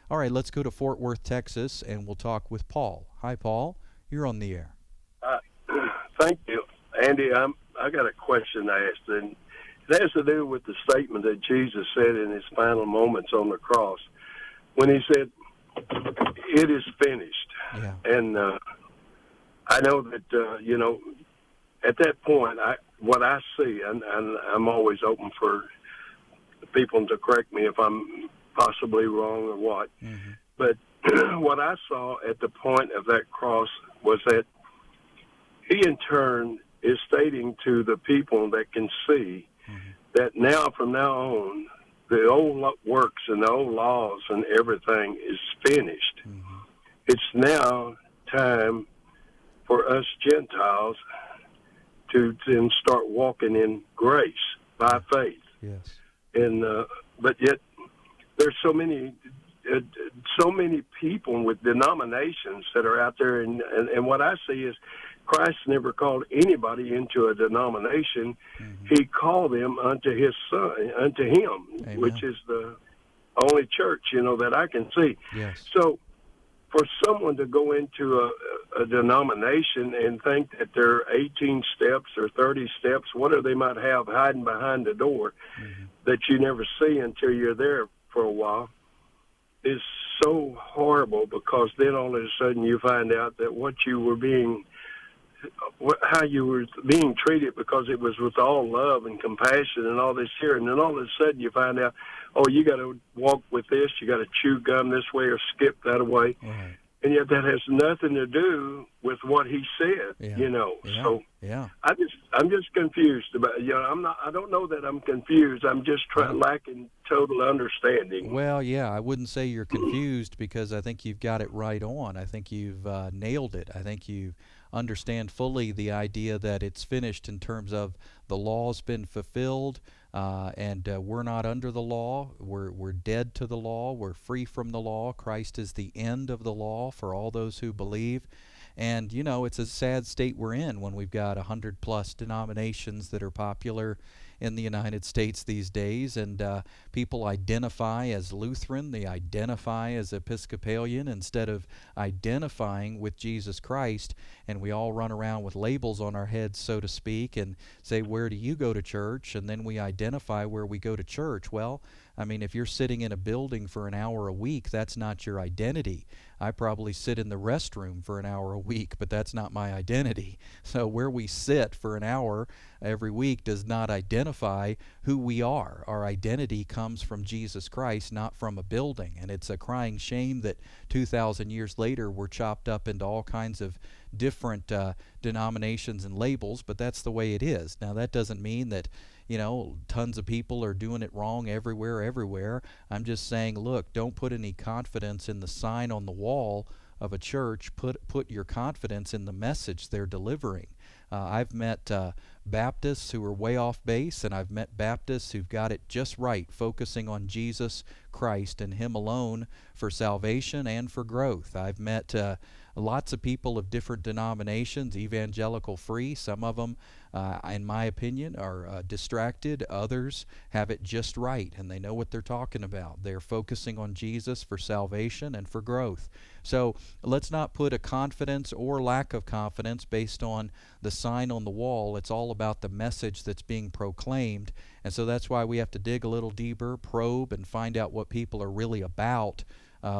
All right, let's go to Fort Worth, Texas, and we'll talk with Paul. Hi, Paul. You're on the air. Uh, Thank you, Andy. I got a question to ask, and it has to do with the statement that Jesus said in his final moments on the cross when he said, "It is finished." Yeah. And I know that at that point, what I see, and I'm always open for people to correct me if I'm possibly wrong or what. Mm-hmm. But what I saw at the point of that cross was that he in turn is stating to the people that can see Mm-hmm. that now, from now on, the old works and the old laws and everything is finished. Mm-hmm. It's now time for us Gentiles to then start walking in grace by faith. Yes. And but yet there's so many people with denominations that are out there, and what I see is Christ never called anybody into a denomination. Mm-hmm. He called them unto his son, unto him, Amen. which is the only church, that I can see. Yes. So for someone to go into a denomination and think that there are 18 steps or 30 steps, whatever they might have hiding behind the door, Mm-hmm. that you never see until you're there for a while, is so horrible, because then all of a sudden you find out that how you were being treated, because it was with all love and compassion and all this here, and then all of a sudden you find out, oh, you got to walk with this, you got to chew gum this way or skip that way, Right. and yet that has nothing to do with what he said. Yeah. Yeah. So Yeah. I'm just confused about. I don't know that I'm confused. I'm just lacking total understanding. Well, yeah, I wouldn't say you're confused, because I think you've got it right on. I think you've nailed it. I think you understand fully the idea that it's finished in terms of the law's been fulfilled, and we're not under the law. We're dead to the law. We're free from the law. Christ is the end of the law for all those who believe. And, it's a sad state we're in when we've got 100+ denominations that are popular in the United States these days, and people identify as Lutheran, they identify as Episcopalian instead of identifying with Jesus Christ, and we all run around with labels on our heads, so to speak, and say, where do you go to church? And then we identify where we go to church. Well, I mean, if you're sitting in a building for an hour a week, that's not your identity. I probably sit in the restroom for an hour a week, but that's not my identity. So where we sit for an hour every week does not identify who we are. Our identity comes from Jesus Christ, not from a building. And it's a crying shame that 2,000 years later we're chopped up into all kinds of different denominations and labels, but that's the way it is. Now, that doesn't mean that tons of people are doing it wrong everywhere. I'm just saying, look, don't put any confidence in the sign on the wall of a church. Put your confidence in the message they're delivering. I've met Baptists who are way off base, and I've met Baptists who've got it just right, focusing on Jesus Christ and Him alone for salvation and for growth. I've met lots of people of different denominations, evangelical free. Some of them, in my opinion, are distracted. Others have it just right, and they know what they're talking about. They're focusing on Jesus for salvation and for growth. So let's not put a confidence or lack of confidence based on the sign on the wall. It's all about the message that's being proclaimed, and so that's why we have to dig a little deeper, probe, and find out what people are really about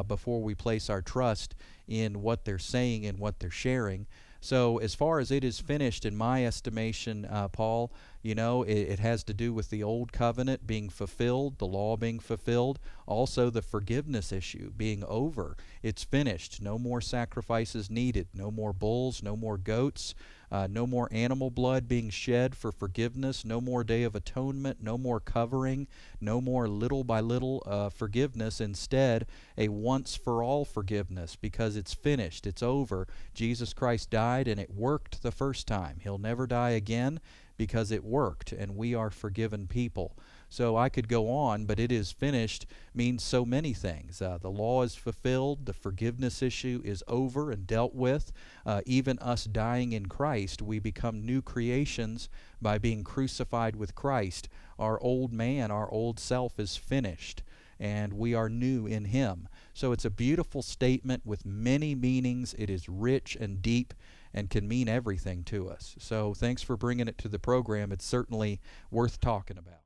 before we place our trust in what they're saying and what they're sharing. So as far as it is finished, in my estimation, Paul, it has to do with the old covenant being fulfilled, the law being fulfilled, also the forgiveness issue being over. It's finished. No more sacrifices needed. No more bulls, no more goats, no more animal blood being shed for forgiveness, no more Day of Atonement, no more covering, no more little by little forgiveness. Instead, a once-for-all forgiveness, because it's finished. It's over. Jesus Christ died, and it worked the first time. He'll never die again, because it worked, and we are forgiven people. So I could go on, but it is finished means so many things. The law is fulfilled, the forgiveness issue is over and dealt with. Even us dying in Christ, we become new creations by being crucified with Christ. Our old man, our old self is finished, and we are new in Him. So it's a beautiful statement with many meanings. It is rich and deep and can mean everything to us. So thanks for bringing it to the program. It's certainly worth talking about.